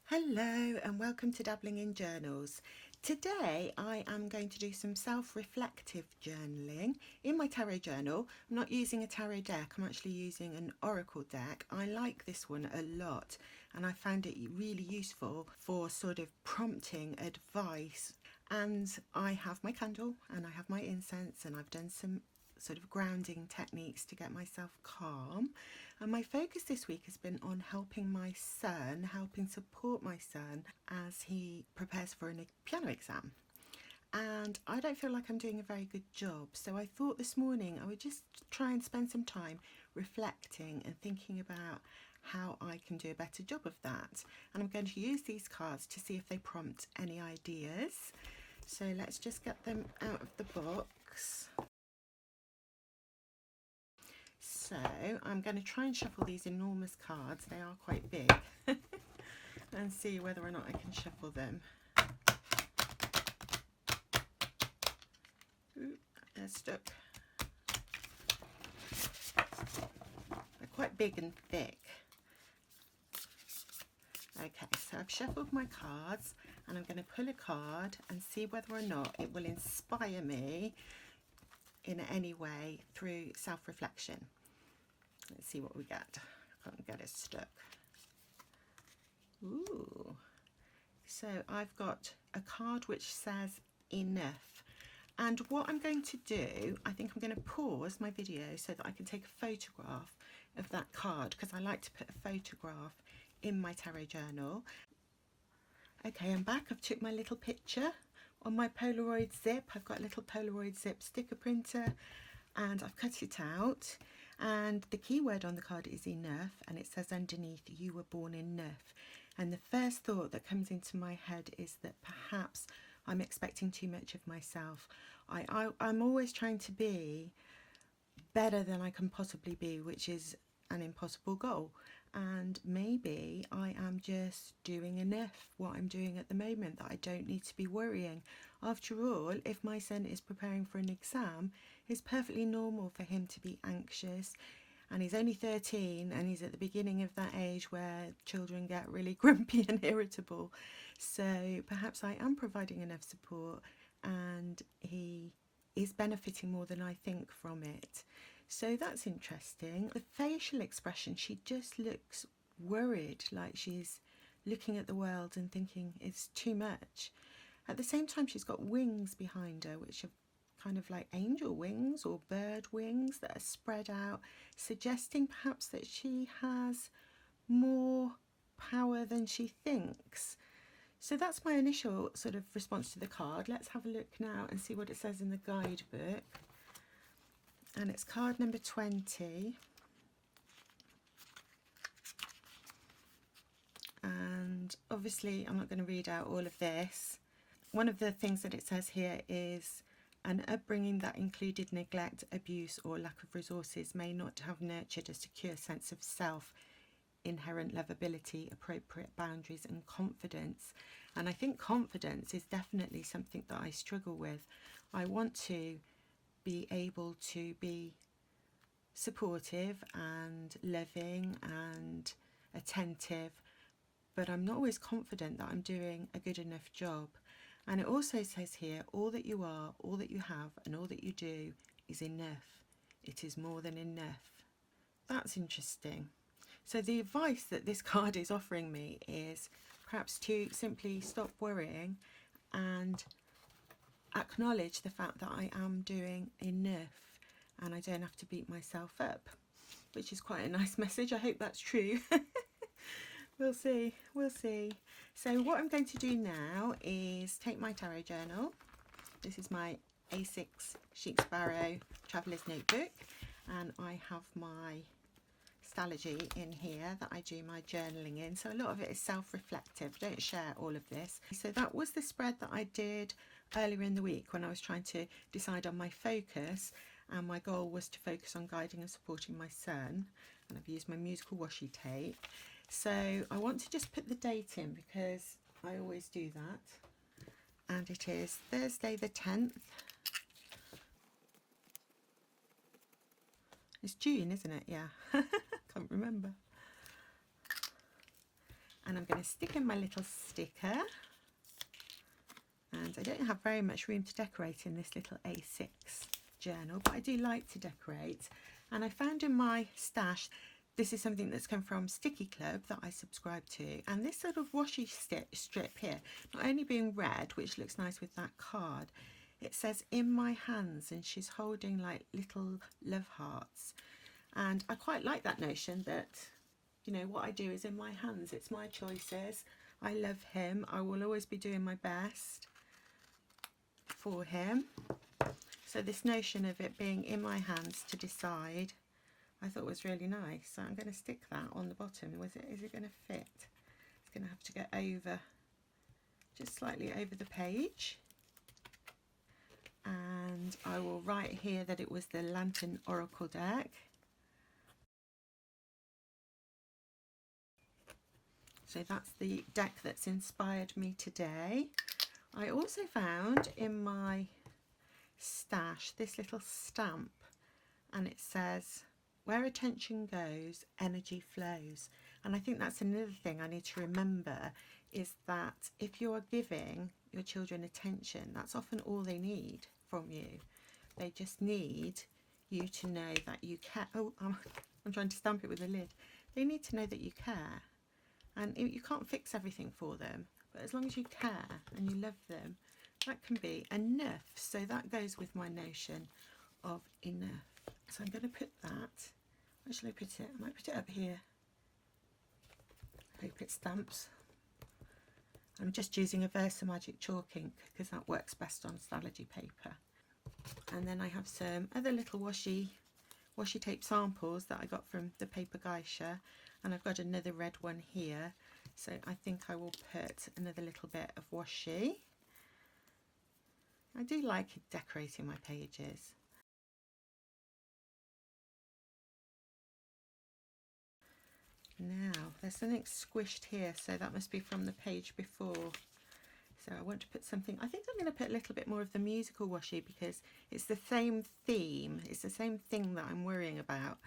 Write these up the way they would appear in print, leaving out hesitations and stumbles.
Hello and welcome to Dabbling in Journals. Today I am going to do some self-reflective journaling in my tarot journal. I'm not using a tarot deck, I'm actually using an oracle deck. I like this one a lot and I found it really useful for sort of prompting advice. And I have my candle and I have my incense and I've done some sort of grounding techniques to get myself calm. And my focus this week has been on helping my son, helping support my son as he prepares for a piano exam. And I don't feel like I'm doing a very good job. So I thought this morning I would just try and spend some time reflecting and thinking about how I can do a better job of that. And I'm going to use these cards to see if they prompt any ideas. So let's just get them out of the box. So I'm going to try and shuffle these enormous cards, they are quite big, and see whether or not I can shuffle them. Ooh, they're stuck. They're quite big and thick. Okay, so I've shuffled my cards and I'm going to pull a card and see whether or not it will inspire me in any way through self-reflection. Let's see what we get. I can't get it stuck. Ooh. So I've got a card which says enough. And what I'm going to do, I think I'm going to pause my video so that I can take a photograph of that card, because I like to put a photograph in my tarot journal. Okay, I'm back. I've took my little picture on my Polaroid zip. I've got a little Polaroid zip sticker printer and I've cut it out. And the key word on the card is enough, and it says underneath, you were born enough. And the first thought that comes into my head is that perhaps I'm expecting too much of myself. I'm always trying to be better than I can possibly be, which is an impossible goal. And maybe I am just doing enough what I'm doing at the moment, that I don't need to be worrying. After all, if my son is preparing for an exam, it's perfectly normal for him to be anxious. And he's only 13 and he's at the beginning of that age where children get really grumpy and irritable. So perhaps I am providing enough support and he is benefiting more than I think from it. So that's interesting. The facial expression, she just looks worried, like she's looking at the world and thinking it's too much. At the same time, she's got wings behind her, which are kind of like angel wings or bird wings that are spread out, suggesting perhaps that she has more power than she thinks. So that's my initial sort of response to the card. Let's have a look now and see what it says in the guidebook. And it's card number 20. And obviously I'm not going to read out all of this. One of the things that it says here is an upbringing that included neglect, abuse or lack of resources may not have nurtured a secure sense of self, inherent lovability, appropriate boundaries and confidence. And I think confidence is definitely something that I struggle with. I want to be able to be supportive and loving and attentive, but I'm not always confident that I'm doing a good enough job. And it also says here, all that you are, all that you have and all that you do is enough. It is more than enough. That's interesting. So the advice that this card is offering me is perhaps to simply stop worrying and acknowledge the fact that I am doing enough and I don't have to beat myself up, which is quite a nice message. I hope that's true. We'll see. So what I'm going to do now is take my tarot journal. This is my A6 Chic Sparrow Traveller's Notebook, and I have my Stalogy in here that I do my journaling in. So a lot of it is self-reflective. I don't share all of this. So that was the spread that I did earlier in the week when I was trying to decide on my focus, and my goal was to focus on guiding and supporting my son, and I've used my musical washi tape. So I want to just put the date in because I always do that, and it is Thursday the 10th. It's June, isn't it? Yeah. Can't remember. and I'm going to stick in my little sticker. And I don't have very much room to decorate in this little A6 journal, but I do like to decorate. And I found in my stash, this is something that's come from Sticky Club that I subscribe to, and this sort of washi strip here, not only being red, which looks nice with that card, it says "in my hands," and she's holding like little love hearts. And I quite like that notion that, you know, what I do is in my hands. It's my choices. I love him. I will always be doing my best for him. So this notion of it being in my hands to decide, I thought was really nice. So I'm going to stick that on the bottom. Is it going to fit? It's going to have to go over, just slightly over the page. And I will write here that it was the Lantern Oracle deck. So that's the deck that's inspired me today. I also found in my stash this little stamp, and it says, "Where attention goes, energy flows." And I think that's another thing I need to remember, is that if you are giving your children attention, that's often all they need from you. They just need you to know that you care. Oh, I'm trying to stamp it with a lid. They need to know that you care. And you can't fix everything for them, but as long as you care and you love them, that can be enough. So that goes with my notion of enough. So I'm going to put that, where shall I put it? I might put it up here. I hope it stamps. I'm just using a Versa Magic chalk ink because that works best on Stalogy paper. And then I have some other little washi tape samples that I got from the Paper Geisha, and I've got another red one here, so I think I will put another little bit of washi. I do like decorating my pages. Now there's something squished here, so that must be from the page before. So I want to put something, I think I'm going to put a little bit more of the musical washi because it's the same theme, it's the same thing that I'm worrying about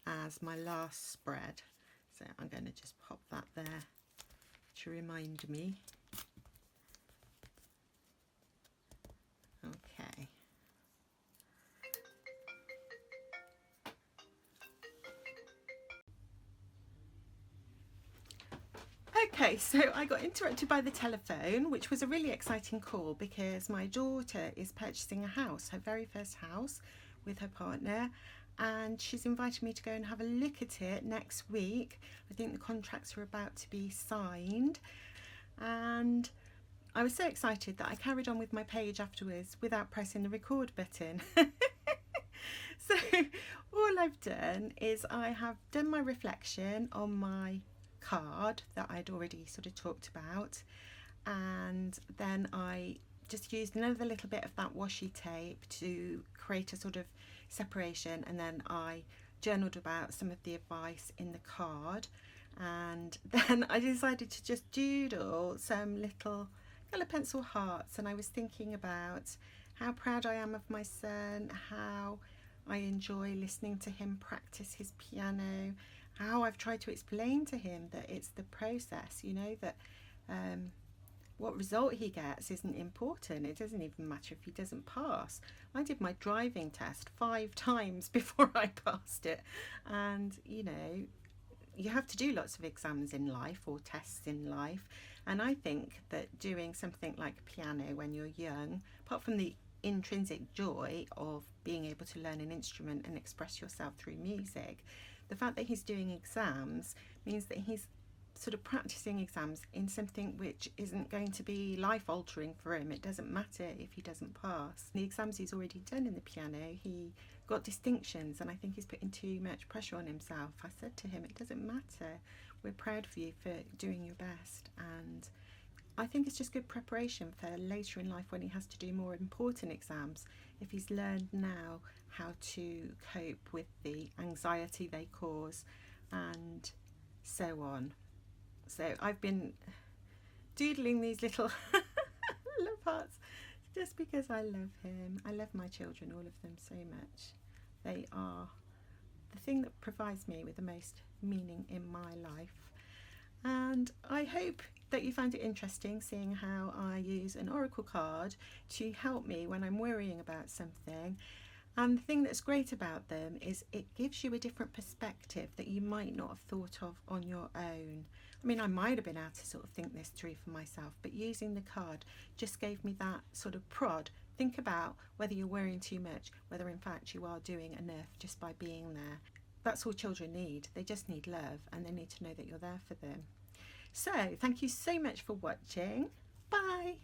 as my last spread. So I'm going to just pop that there to remind me. Okay. Okay, so I got interrupted by the telephone, which was a really exciting call because my daughter is purchasing a house, her very first house, with her partner, and she's invited me to go and have a look at it next week. I think the contracts are about to be signed, and I was so excited that I carried on with my page afterwards without pressing the record button. So all I've done is I have done my reflection on my card that I'd already sort of talked about, and then I just used another little bit of that washi tape to create a sort of separation, and then I journaled about some of the advice in the card, and then I decided to just doodle some little colour pencil hearts, and I was thinking about how proud I am of my son, how I enjoy listening to him practice his piano, how I've tried to explain to him that it's the process, you know, that what result he gets isn't important. It doesn't even matter if he doesn't pass. I did my driving test 5 times before I passed it, and you know, you have to do lots of exams in life or tests in life, and I think that doing something like piano when you're young, apart from the intrinsic joy of being able to learn an instrument and express yourself through music, the fact that he's doing exams means that he's sort of practicing exams in something which isn't going to be life-altering for him. It doesn't matter if he doesn't pass. The exams he's already done in the piano, he got distinctions, and I think he's putting too much pressure on himself. I said to him, it doesn't matter. We're proud of you for doing your best, and I think it's just good preparation for later in life when he has to do more important exams, if he's learned now how to cope with the anxiety they cause and so on. So I've been doodling these little love hearts just because I love him. I love my children, all of them, so much. They are the thing that provides me with the most meaning in my life. And I hope that you found it interesting seeing how I use an oracle card to help me when I'm worrying about something. And the thing that's great about them is it gives you a different perspective that you might not have thought of on your own. I mean, I might have been able to sort of think this through for myself, but using the card just gave me that sort of prod. Think about whether you're worrying too much, whether in fact you are doing enough just by being there. That's all children need. They just need love, and they need to know that you're there for them. So thank you so much for watching. Bye.